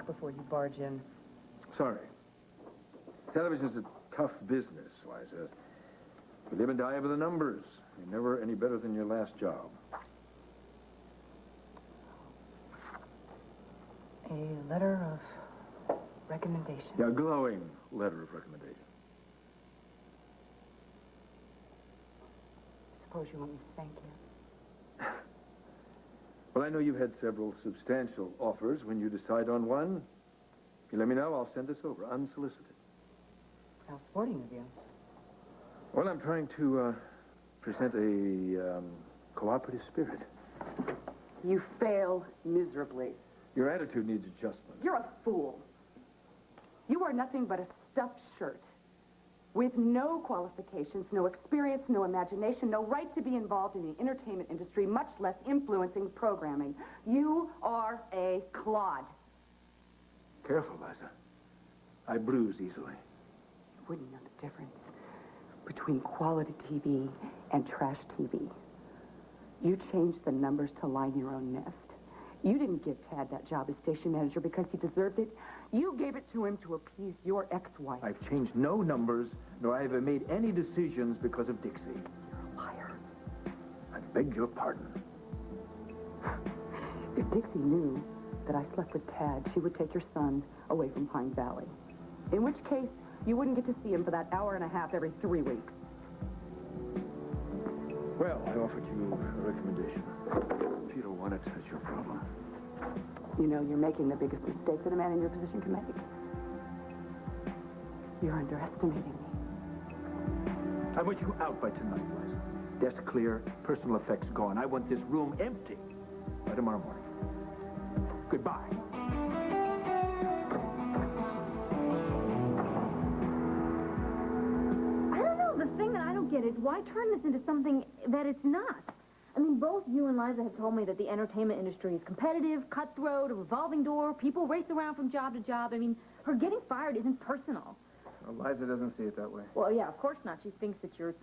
before you barge in. Sorry. Television's a tough business, Liza. You live and die by the numbers. You're never any better than your last job. A letter of recommendation. Yeah, a glowing letter of recommendation. Suppose you want me to thank you. Well, I know you've had several substantial offers. When you decide on one, if you let me know, I'll send this over, unsolicited. How sporting of you. Well, I'm trying to present a cooperative spirit. You fail miserably. Your attitude needs adjustment. You're a fool. You are nothing but a stuffed shirt. With no qualifications, no experience, no imagination, no right to be involved in the entertainment industry, much less influencing programming. You are a clod. Careful, Liza. I bruise easily. You wouldn't know the difference between quality TV and trash TV. You changed the numbers to line your own nest. You didn't give Tad that job as station manager because he deserved it. You gave it to him to appease your ex-wife. I've changed no numbers, nor have I made any decisions because of Dixie. You're a liar. I beg your pardon. If Dixie knew that I slept with Tad, she would take your son away from Pine Valley. In which case, you wouldn't get to see him for that hour and a half every 3 weeks. Well, I offered you a recommendation. If you don't want it, that's your problem. You know, you're making the biggest mistake that a man in your position can make. You're underestimating me. I want you out by tonight, Liza. Desk clear, personal effects gone. I want this room empty by tomorrow morning. Goodbye. I don't know. The thing that I don't get is why turn this into something that it's not? I mean, both you and Liza have told me that the entertainment industry is competitive, cutthroat, a revolving door. People race around from job to job. I mean, her getting fired isn't personal. Well, Liza doesn't see it that way. Well, yeah, of course not. She thinks that you're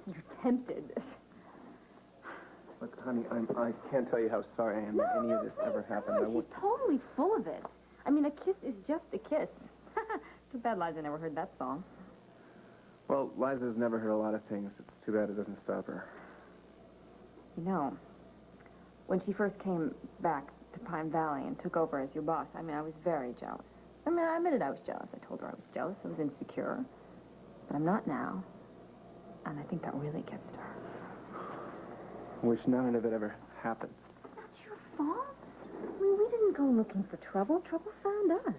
tempted. Look, honey, I can't tell you how sorry I am that any of this ever happened. No, she's totally full of it. I mean, a kiss is just a kiss. Too bad Liza never heard that song. Well, Liza's never heard a lot of things. It's too bad it doesn't stop her. You know, when she first came back to Pine Valley and took over as your boss, I mean, I was very jealous. I mean, I admitted I was jealous. I told her I was jealous. I was insecure. But I'm not now. And I think that really gets to her. Wish none of it ever happened. That's your fault. I mean, we didn't go looking for trouble. Trouble found us.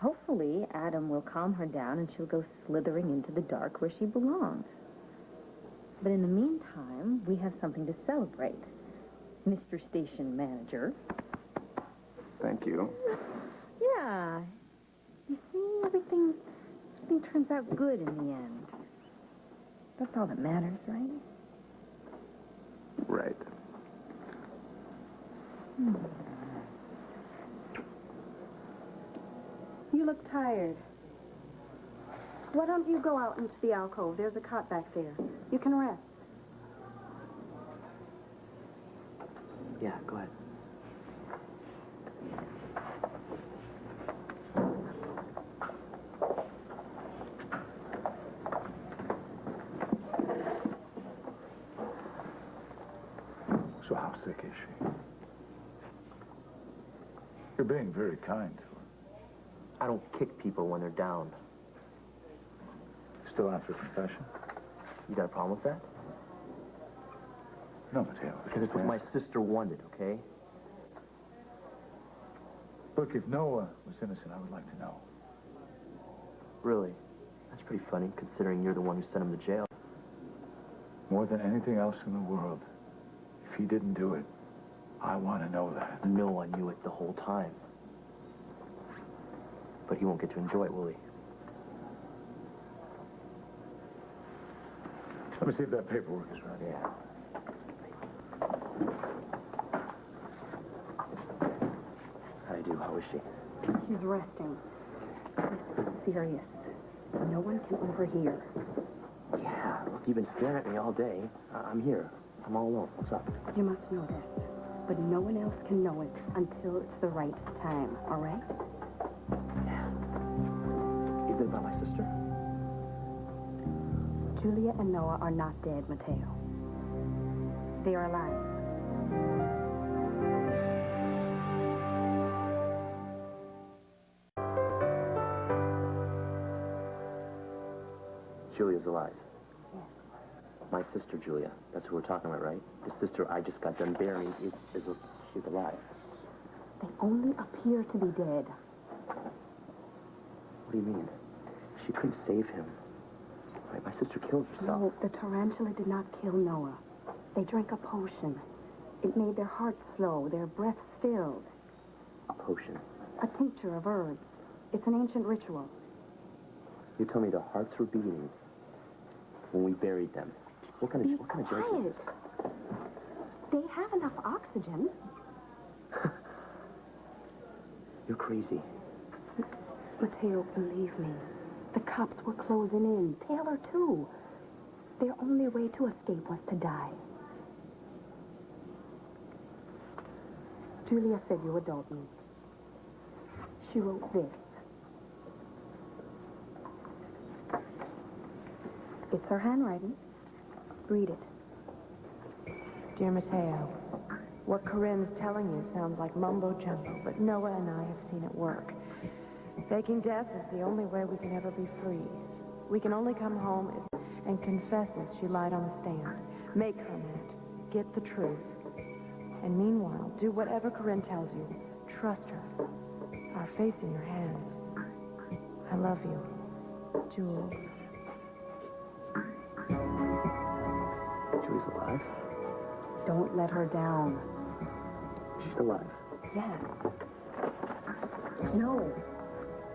Hopefully, Adam will calm her down and she'll go slithering into the dark where she belongs. But in the meantime, we have something to celebrate. Mr. Station Manager. Thank you. Yeah. You see, everything turns out good in the end. That's all that matters, right? Right. You look tired. Why don't you go out into the alcove? There's a cot back there. You can rest. Yeah, go ahead. So how sick is she? You're being very kind to her. I don't kick people when they're down. Still after confession? You got a problem with that? No, Mateo. Because it's what my sister wanted, okay? Look, if Noah was innocent, I would like to know. Really? That's pretty funny, considering you're the one who sent him to jail. More than anything else in the world, if he didn't do it, I want to know that. No one knew it the whole time. But he won't get to enjoy it, will he? Let me see if that paperwork is right. Yeah. How do you do? How is she? She's resting. This is serious. No one can overhear. Yeah, look, you've been staring at me all day. I'm here. I'm all alone. What's up? You must know this. But no one else can know it until it's the right time, all right? Julia and Noah are not dead, Mateo. They are alive. Julia's alive. My sister, Julia. That's who we're talking about, right? The sister I just got done burying she's alive. They only appear to be dead. What do you mean? She couldn't save him. Right, my sister killed herself. No, the tarantula did not kill Noah. They drank a potion. It made their hearts slow, their breath stilled. A potion. A tincture of herbs. It's an ancient ritual. You tell me their hearts were beating when we buried them. What kind of joke is this? They have enough oxygen. You're crazy. Mateo, believe me. The cops were closing in. Taylor, too. Their only way to escape was to die. Julia said you adult me. She wrote this. It's her handwriting. Read it. Dear Mateo, what Corinne's telling you sounds like mumbo-jumbo, but Noah and I have seen it work. Faking death is the only way we can ever be free. We can only come home and confess as she lied on the stand. Make her mad. Get the truth. And meanwhile, do whatever Corinne tells you. Trust her. Our fate's in your hands. I love you. Jules. Julie's alive? Don't let her down. She's alive. Yes. No.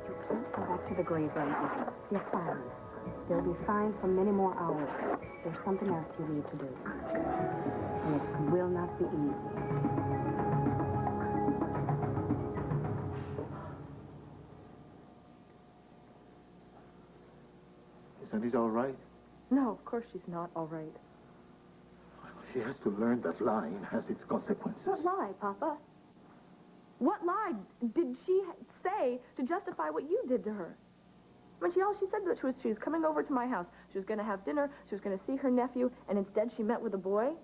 You can't go back to the grave right now. You're fine. You'll be fine for many more hours. There's something else you need to do. And it will not be easy. Isn't it all right? No, of course she's not all right. She has to learn that lying has its consequences. What lie, Papa? What lie did she say to justify what you did to her? I mean, all she said that she was coming over to my house. She was going to have dinner. She was going to see her nephew, and instead she met with a boy.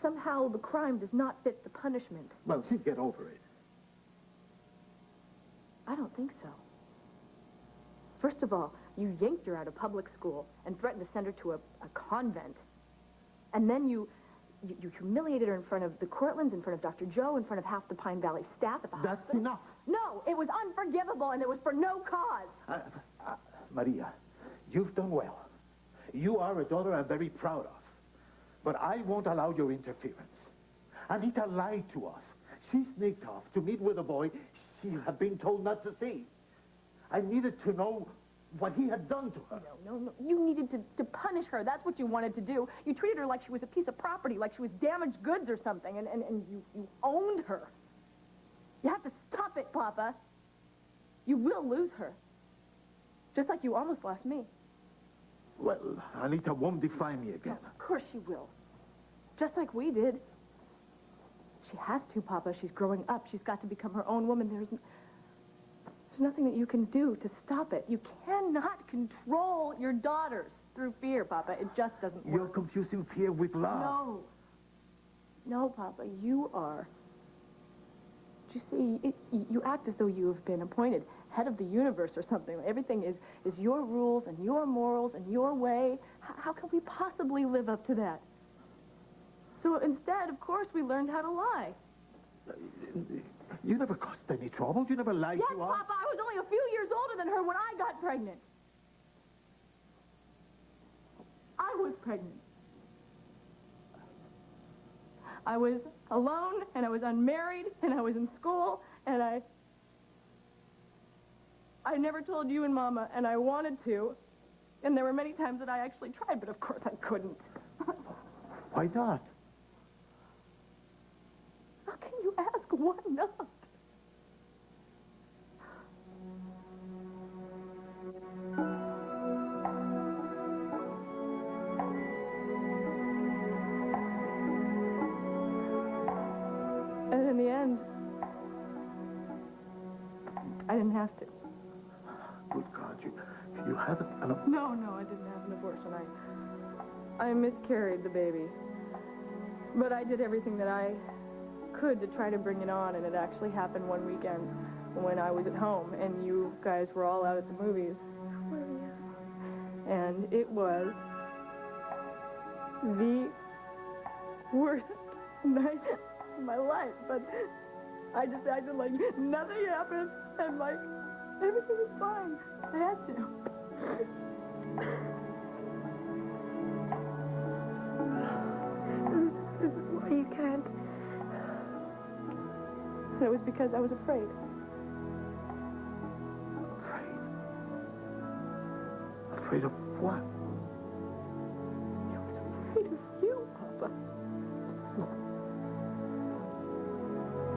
Somehow the crime does not fit the punishment. Well, she'd get over it. I don't think so. First of all, you yanked her out of public school and threatened to send her to a convent. And then you humiliated her in front of the Cortlands, in front of Dr. Joe, in front of half the Pine Valley staff at the hospital. That's enough. No, it was unforgivable, and it was for no cause. Maria, you've done well. You are a daughter I'm very proud of. But I won't allow your interference. Anita lied to us. She sneaked off to meet with a boy she had been told not to see. I needed to know what he had done to her. No. You needed to punish her. That's what you wanted to do. You treated her like she was a piece of property, like she was damaged goods or something, and you owned her. You have to stop it, Papa. You will lose her. Just like you almost lost me. Well, Anita won't defy me again. No, of course she will. Just like we did. She has to, Papa. She's growing up. She's got to become her own woman. There's nothing that you can do to stop it. You cannot control your daughters through fear, Papa. It just doesn't work. You're confusing fear with love. No, Papa, you are. You see, you act as though you have been appointed head of the universe or something. Everything is your rules and your morals and your way. How can we possibly live up to that? So instead, of course, we learned how to lie. You never caused any trouble. You never lied Yes, to us. Papa, I was only a few years older than her when I got pregnant. I was pregnant. I was alone, and I was unmarried, and I was in school, and I never told you and Mama, and I wanted to. And there were many times that I actually tried, but of course I couldn't. Why not? How can you ask why not? And in the end, I didn't have to. Good God. about you. You haven't an No, I didn't have an abortion. I miscarried the baby. But I did everything that I could to try to bring it on, and it actually happened one weekend when I was at home, and you guys were all out at the movies. And it was the worst night of my life, but I just acted like nothing happened, and like everything was fine. I had to. This is why you can't. And it was because I was afraid. Afraid of what?